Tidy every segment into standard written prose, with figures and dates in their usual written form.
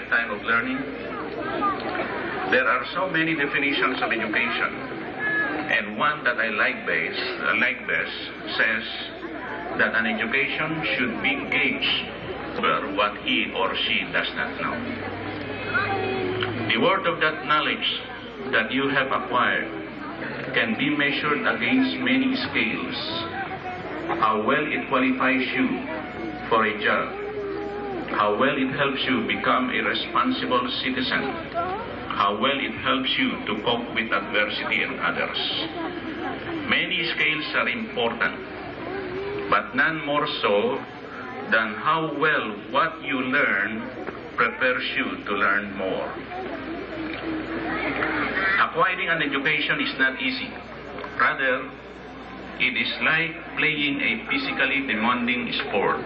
lifetime of learning? There are so many definitions of education, and one that I like best says that an education should be gauged over what he or she does not know. The worth of that knowledge that you have acquired can be measured against many scales. How well it qualifies you for a job, how well it helps you become a responsible citizen, how well it helps you to cope with adversity and others. Many scales are important, but none more so than how well what you learn prepares you to learn more. Acquiring an education is not easy. Rather, it is like playing a physically demanding sport.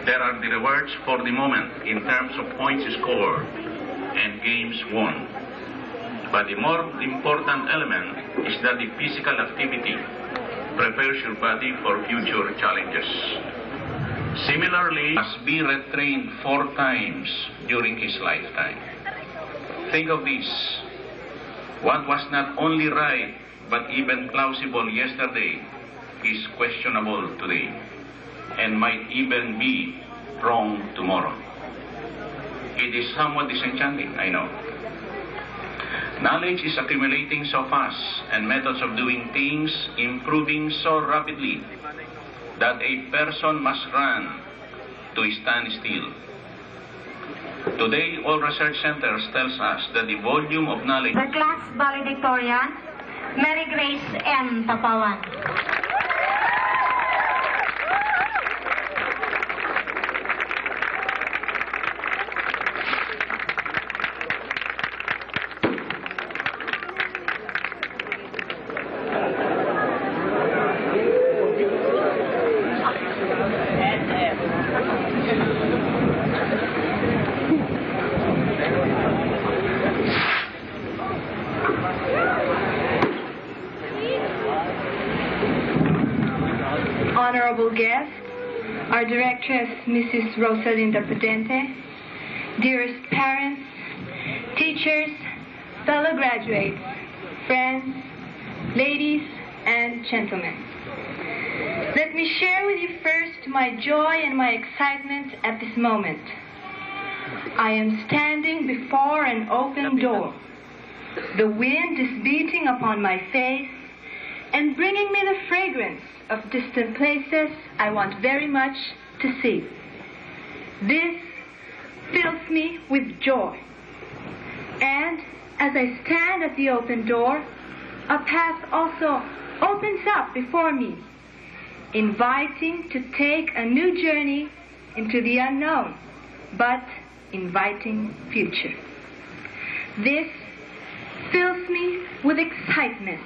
There are the rewards for the moment in terms of points scored and games won. But the more important element is that the physical activity prepares your body for future challenges. Similarly, must be retrained 4 times during his lifetime. Think of this. What was not only right but even plausible yesterday is questionable today and might even be wrong tomorrow. It is somewhat disenchanting, I know. Knowledge is accumulating so fast and methods of doing things improving so rapidly that a person must run to stand still. Today, all research centers tells us that the volume of knowledge... The class valedictorian, Mary Grace M. Tapawan. Honorable guests, our directress, Mrs. Rosalinda Prudente, dearest parents, teachers, fellow graduates, friends, ladies and gentlemen. Let me share with you first my joy and my excitement at this moment. I am standing before an open door. The wind is beating upon my face and bringing me the fragrance of distant places I want very much to see. This fills me with joy. And as I stand at the open door, a path also opens up before me, inviting to take a new journey into the unknown, but inviting future. This fills me with excitement.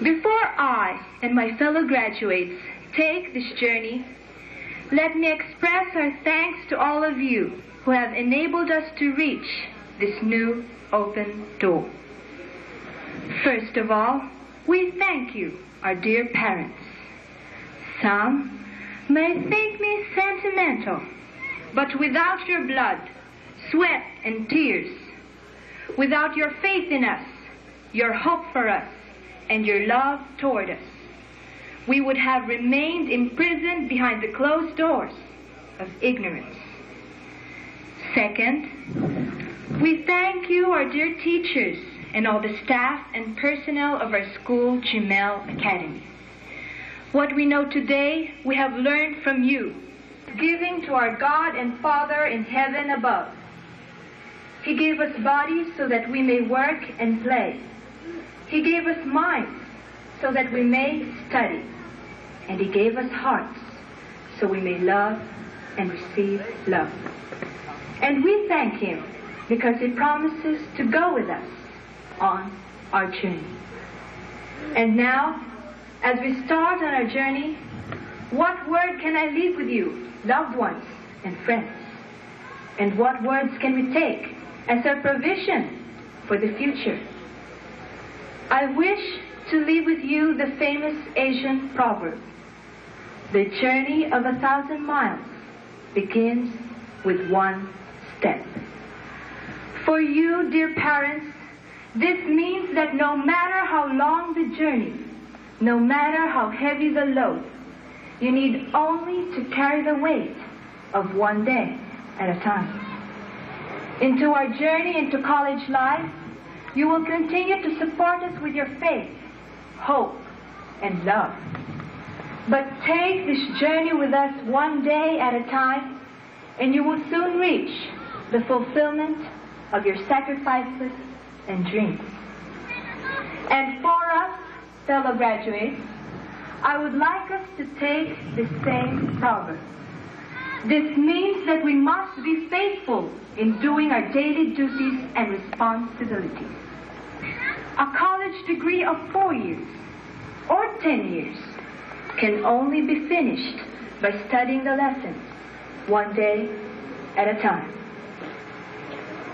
Before I and my fellow graduates take this journey, let me express our thanks to all of you who have enabled us to reach this new open door. First of all, we thank you, our dear parents. Some may think me sentimental, but without your blood, sweat, and tears, without your faith in us, your hope for us, and your love toward us, we would have remained imprisoned behind the closed doors of ignorance. Second, we thank you, our dear teachers, and all the staff and personnel of our school, Jimel Academy. What we know today, we have learned from you, giving to our God and Father in heaven above. He gave us bodies so that we may work and play. He gave us minds so that we may study. And He gave us hearts so we may love and receive love. And we thank Him because He promises to go with us on our journey. And now, as we start on our journey, what word can I leave with you, loved ones and friends? And what words can we take as a provision for the future? I wish to leave with you the famous Asian proverb, "The journey of 1,000 miles begins with one step. For you, dear parents, this means that no matter how long the journey, no matter how heavy the load, you need only to carry the weight of one day at a time. Into our journey into college life, you will continue to support us with your faith, hope, and love. But take this journey with us one day at a time, and you will soon reach the fulfillment of your sacrifices and dreams. And for us, fellow graduates, I would like us to take the same proverb. This means that we must be faithful in doing our daily duties and responsibilities. A college degree of 4 years or 10 years can only be finished by studying the lessons one day at a time.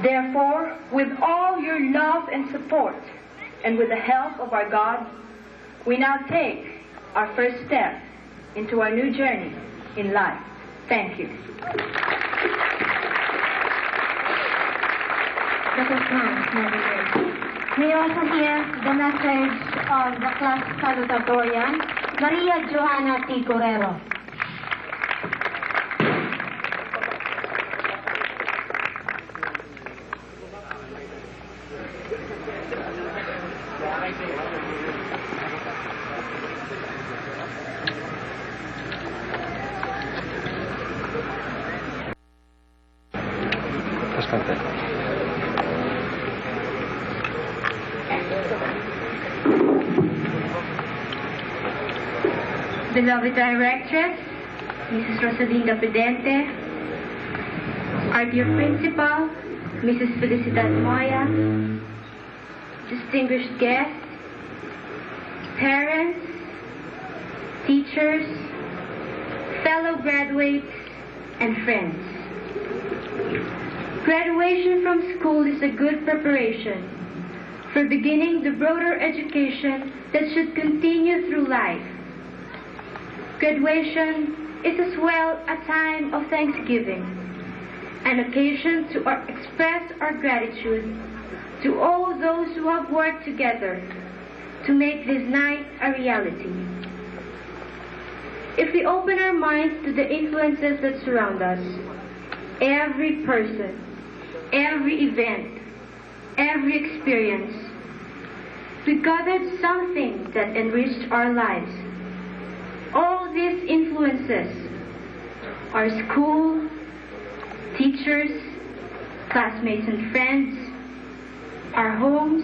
Therefore, with all your love and support, and with the help of our God, we now take our first step into our new journey in life. Thank you. That is nice, Mary Grace. We also hear the message of the class salutatorian, Maria Johanna T. Correro. Beloved Directress, Mrs. Rosalinda Pedente, our dear Principal, Mrs. Felicidad Moya, distinguished guests, parents, teachers, fellow graduates, and friends. Graduation from school is a good preparation for beginning the broader education that should continue through life. Graduation is as well a time of thanksgiving, an occasion to express our gratitude to all those who have worked together to make this night a reality. If we open our minds to the influences that surround us, every person, every event, every experience, we gathered something that enriched our lives. All these influences, our school, teachers, classmates and friends, our homes,